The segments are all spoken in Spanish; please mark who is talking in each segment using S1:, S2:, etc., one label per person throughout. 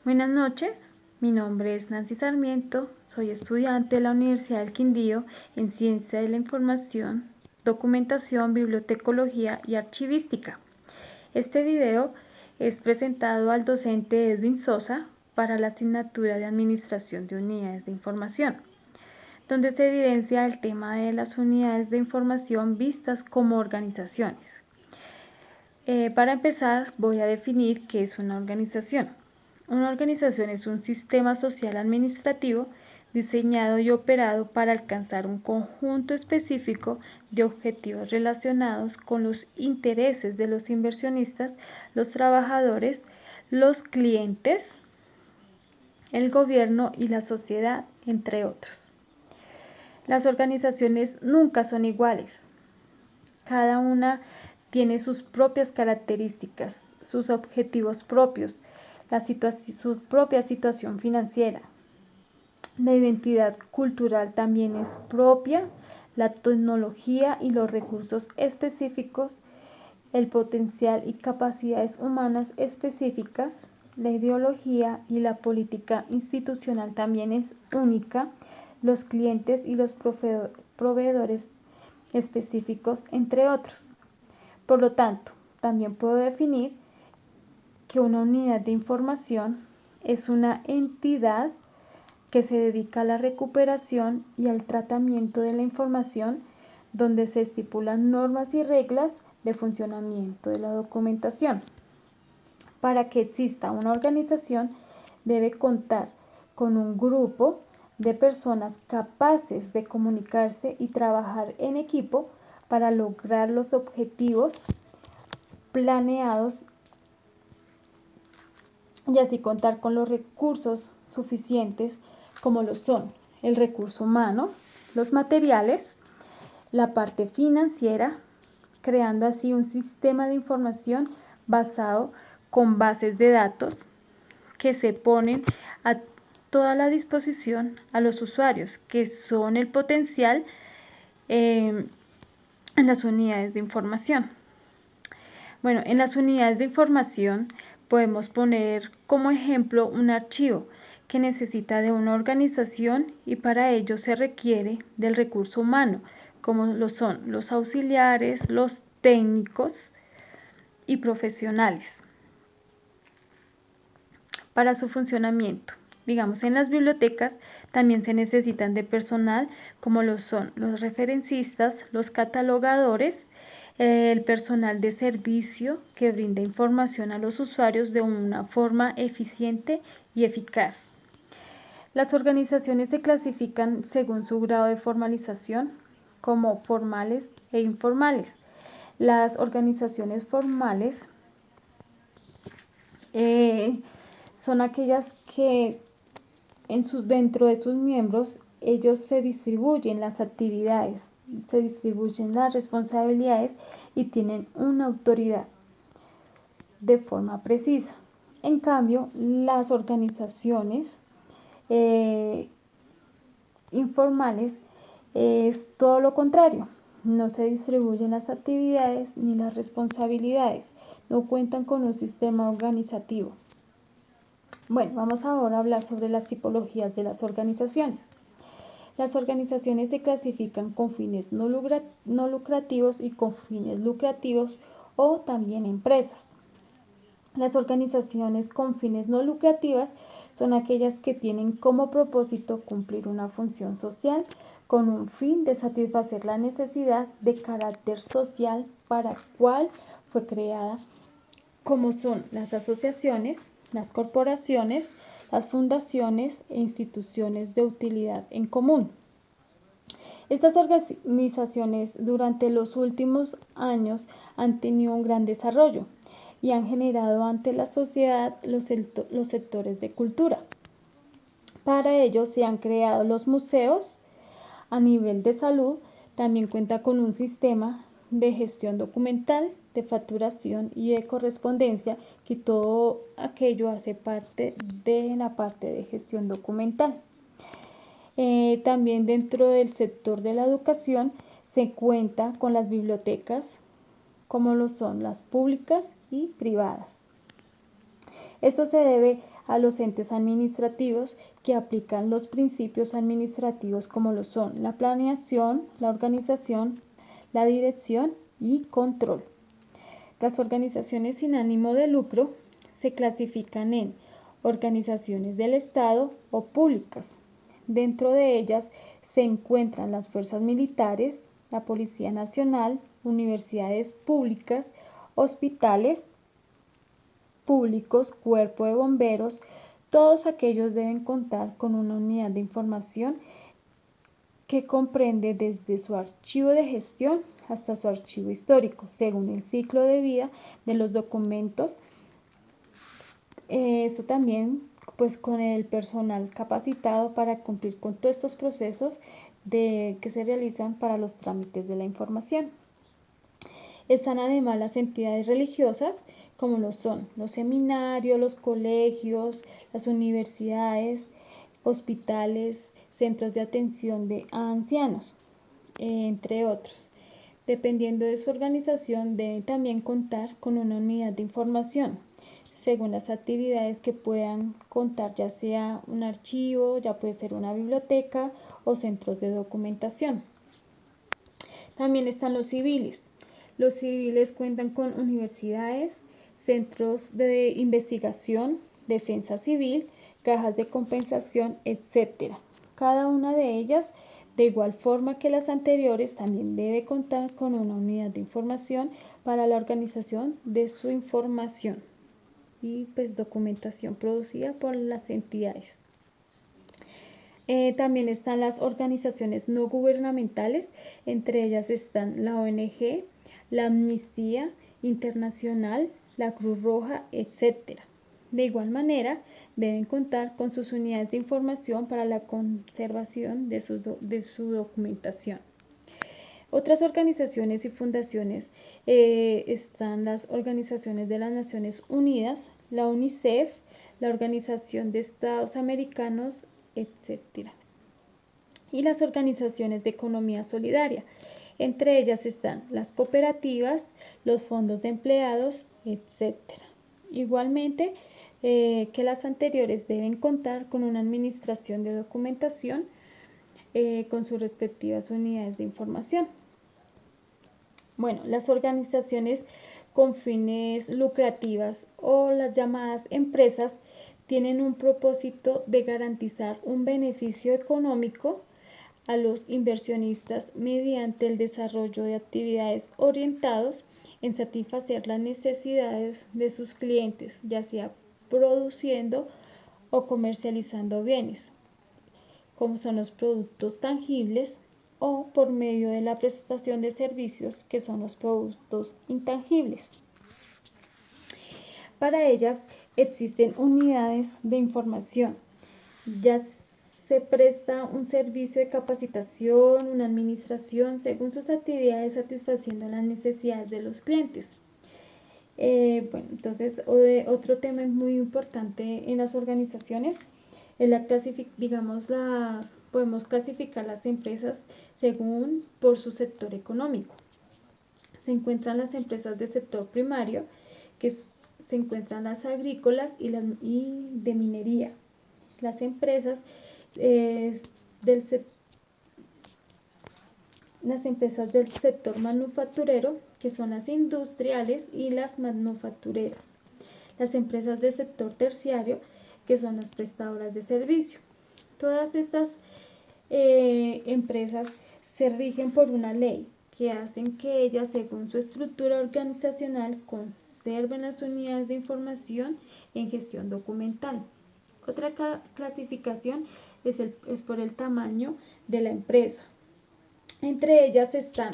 S1: Buenas noches, mi nombre es Nancy Sarmiento, soy estudiante de la Universidad del Quindío en Ciencia de la Información, Documentación, Bibliotecología y Archivística. Este video es presentado al docente Edwin Sosa para la asignatura de Administración de Unidades de Información, donde se evidencia el tema de las unidades de información vistas como organizaciones. Para empezar, voy a definir qué es una organización. Una organización es un sistema social administrativo diseñado y operado para alcanzar un conjunto específico de objetivos relacionados con los intereses de los inversionistas, los trabajadores, los clientes, el gobierno y la sociedad, entre otros. Las organizaciones nunca son iguales. Cada una tiene sus propias características, sus objetivos propios, su propia situación financiera. La identidad cultural también es propia, la tecnología y los recursos específicos, el potencial y capacidades humanas específicas, la ideología y la política institucional también es única, los clientes y los proveedores específicos, entre otros. Por lo tanto, también puedo definir que una unidad de información es una entidad que se dedica a la recuperación y al tratamiento de la información, donde se estipulan normas y reglas de funcionamiento de la documentación. Para que exista una organización, debe contar con un grupo de personas capaces de comunicarse y trabajar en equipo para lograr los objetivos planeados y así contar con los recursos suficientes como lo son el recurso humano, los materiales, la parte financiera, creando así un sistema de información basado con bases de datos que se ponen a toda la disposición a los usuarios, que son el potencial en las unidades de información. Bueno, en las unidades de información podemos poner como ejemplo un archivo que necesita de una organización y para ello se requiere del recurso humano, como lo son los auxiliares, los técnicos y profesionales para su funcionamiento. Digamos, en las bibliotecas también se necesitan de personal como lo son los referencistas, los catalogadores, el personal de servicio que brinda información a los usuarios de una forma eficiente y eficaz. Las organizaciones se clasifican según su grado de formalización como formales e informales. Las organizaciones formales son aquellas que dentro de sus miembros ellos se distribuyen las actividades, se distribuyen las responsabilidades y tienen una autoridad de forma precisa. En cambio, las organizaciones informales es todo lo contrario. No se distribuyen las actividades ni las responsabilidades, no cuentan con un sistema organizativo. Bueno, vamos ahora a hablar sobre las tipologías de las organizaciones. Las organizaciones se clasifican con fines no lucrativos y con fines lucrativos o también empresas. Las organizaciones con fines no lucrativas son aquellas que tienen como propósito cumplir una función social con un fin de satisfacer la necesidad de carácter social para la cual fue creada, como son las asociaciones, las corporaciones, las fundaciones e instituciones de utilidad en común. Estas organizaciones durante los últimos años han tenido un gran desarrollo y han generado ante la sociedad los sectores de cultura. Para ello se han creado los museos. A nivel de salud, también cuenta con un sistema de gestión documental, de facturación y de correspondencia, que todo aquello hace parte de la parte de gestión documental. También dentro del sector de la educación se cuenta con las bibliotecas, como lo son las públicas y privadas. Esto se debe a los entes administrativos que aplican los principios administrativos como lo son la planeación, la organización, la dirección y control. Las organizaciones sin ánimo de lucro se clasifican en organizaciones del Estado o públicas. Dentro de ellas se encuentran las fuerzas militares, la Policía Nacional, universidades públicas, hospitales públicos, cuerpo de bomberos. Todos aquellos deben contar con una unidad de información que comprende desde su archivo de gestión hasta su archivo histórico, según el ciclo de vida de los documentos. Eso también, pues, con el personal capacitado para cumplir con todos estos procesos que se realizan para los trámites de la información. Están además las entidades religiosas, como lo son los seminarios, los colegios, las universidades, hospitales, centros de atención a ancianos, entre otros. Dependiendo de su organización, deben también contar con una unidad de información, según las actividades que puedan contar, ya sea un archivo, ya puede ser una biblioteca o centros de documentación. También están los civiles. Los civiles cuentan con universidades, centros de investigación, defensa civil, cajas de compensación, etc. Cada una de ellas, de igual forma que las anteriores, también debe contar con una unidad de información para la organización de su información y pues documentación producida por las entidades. También están las organizaciones no gubernamentales, entre ellas están la ONG, la Amnistía Internacional, la Cruz Roja, etc. De igual manera, deben contar con sus unidades de información para la conservación de su documentación. Otras organizaciones y fundaciones están las organizaciones de las Naciones Unidas, la UNICEF, la Organización de Estados Americanos, etc. Y las organizaciones de economía solidaria. Entre ellas están las cooperativas, los fondos de empleados, etc. Igualmente que las anteriores deben contar con una administración de documentación con sus respectivas unidades de información. Bueno, las organizaciones con fines lucrativas o las llamadas empresas tienen un propósito de garantizar un beneficio económico a los inversionistas mediante el desarrollo de actividades orientadas en satisfacer las necesidades de sus clientes, ya sea produciendo o comercializando bienes, como son los productos tangibles, o por medio de la prestación de servicios, que son los productos intangibles. Para ellas existen unidades de información, ya se presta un servicio de capacitación, una administración, según sus actividades, satisfaciendo las necesidades de los clientes. Bueno, entonces otro tema muy importante en las organizaciones es podemos clasificar las empresas según por su sector económico. Se encuentran las empresas del sector primario, que se encuentran las agrícolas y de minería. Las empresas las empresas del sector manufacturero, que son las industriales y las manufactureras. Las empresas del sector terciario, que son las prestadoras de servicio. Todas estas empresas se rigen por una ley que hacen que ellas, según su estructura organizacional, conserven las unidades de información en gestión documental. Otra clasificación es por el tamaño de la empresa. Entre ellas están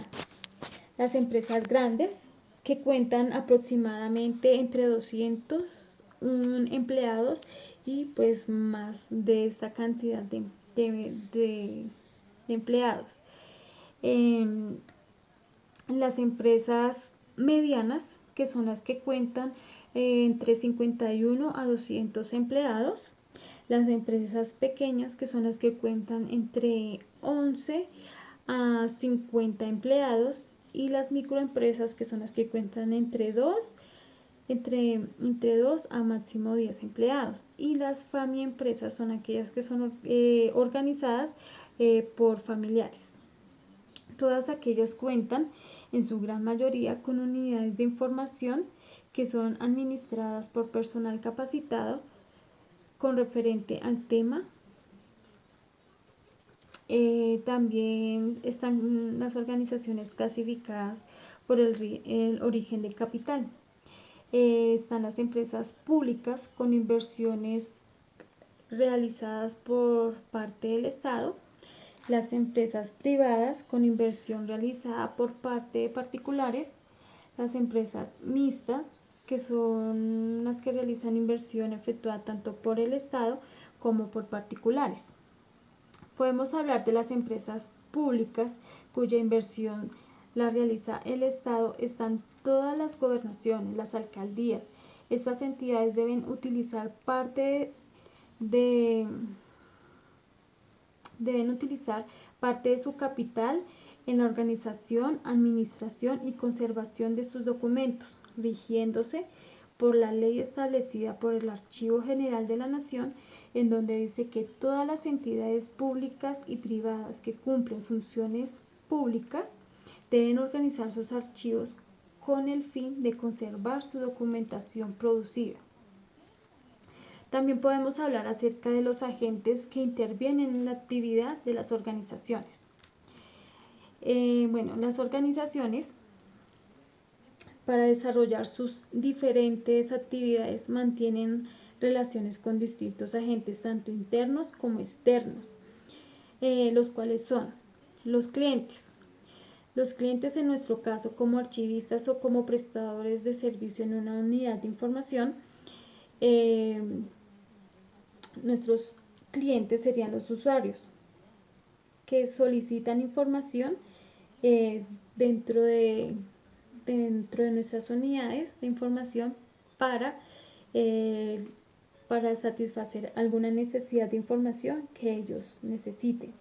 S1: las empresas grandes, que cuentan aproximadamente entre 200 empleados y pues más de esta cantidad de empleados. Las empresas medianas, que son las que cuentan entre 51 a 200 empleados. Las empresas pequeñas, que son las que cuentan entre 11 a 50 empleados, y las microempresas, que son las que cuentan entre 2 entre 2 a máximo 10 empleados. Y las FAMI-empresas son aquellas que son organizadas por familiares. Todas aquellas cuentan en su gran mayoría con unidades de información que son administradas por personal capacitado con referente al tema. También están las organizaciones clasificadas por el origen de capital. Están las empresas públicas con inversiones realizadas por parte del Estado, las empresas privadas con inversión realizada por parte de particulares, las empresas mixtas, que son las que realizan inversión efectuada tanto por el Estado como por particulares. Podemos hablar de las empresas públicas cuya inversión la realiza el Estado. Están todas las gobernaciones, las alcaldías. Estas entidades deben utilizar parte de su capital en la organización, administración y conservación de sus documentos, rigiéndose por la ley establecida por el Archivo General de la Nación, en donde dice que todas las entidades públicas y privadas que cumplen funciones públicas deben organizar sus archivos con el fin de conservar su documentación producida. También podemos hablar acerca de los agentes que intervienen en la actividad de las organizaciones. Las organizaciones, para desarrollar sus diferentes actividades, mantienen relaciones con distintos agentes, tanto internos como externos, los cuales son los clientes. Los clientes, en nuestro caso, como archivistas o como prestadores de servicio en una unidad de información, nuestros clientes serían los usuarios que solicitan información dentro de nuestras unidades de información para satisfacer alguna necesidad de información que ellos necesiten.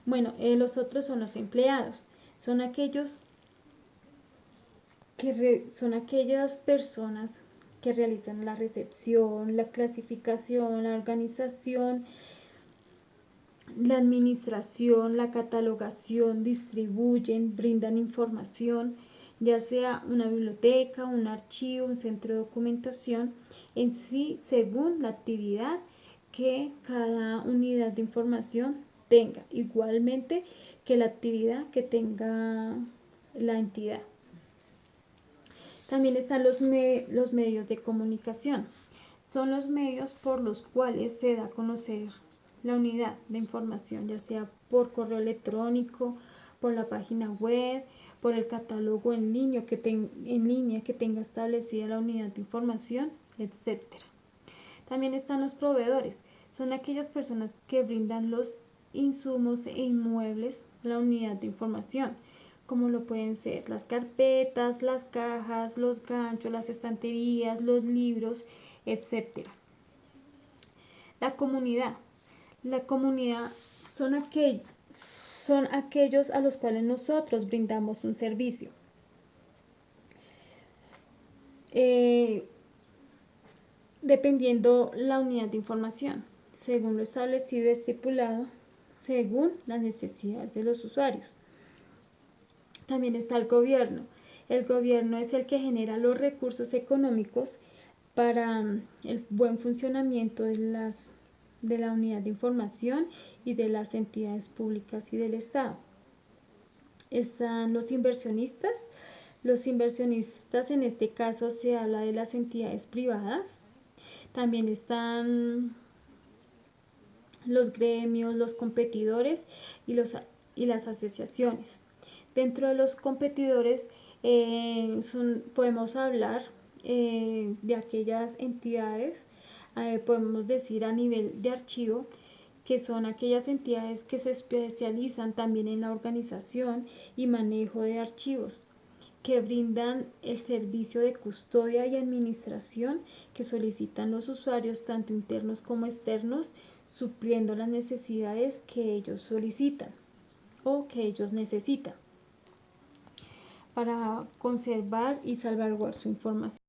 S1: Los otros son los empleados. Son aquellas personas que realizan la recepción, la clasificación, la organización, la administración, la catalogación, distribuyen, brindan información, ya sea una biblioteca, un archivo, un centro de documentación, en sí, según la actividad que cada unidad de información tenga, igualmente que la actividad que tenga la entidad. También están los medios de comunicación. Son los medios por los cuales se da a conocer la unidad de información, ya sea por correo electrónico, por la página web, por el catálogo en línea que tenga establecida la unidad de información, etc. También están los proveedores. Son aquellas personas que brindan los insumos e inmuebles de la unidad de información, como lo pueden ser las carpetas, las cajas, los ganchos, las estanterías, los libros, etc. La comunidad. La comunidad son aquellos a los cuales nosotros brindamos un servicio. Dependiendo la unidad de información, según lo establecido y estipulado, según las necesidades de los usuarios. También está el gobierno. El gobierno es el que genera los recursos económicos para el buen funcionamiento de la unidad de información y de las entidades públicas y del Estado. Están los inversionistas. Los inversionistas, en este caso se habla de las entidades privadas. También están los gremios, los competidores y las asociaciones. Dentro de los competidores podemos hablar de aquellas entidades, podemos decir a nivel de archivo, que son aquellas entidades que se especializan también en la organización y manejo de archivos, que brindan el servicio de custodia y administración que solicitan los usuarios, tanto internos como externos, supliendo las necesidades que ellos solicitan o que ellos necesitan para conservar y salvaguardar su información.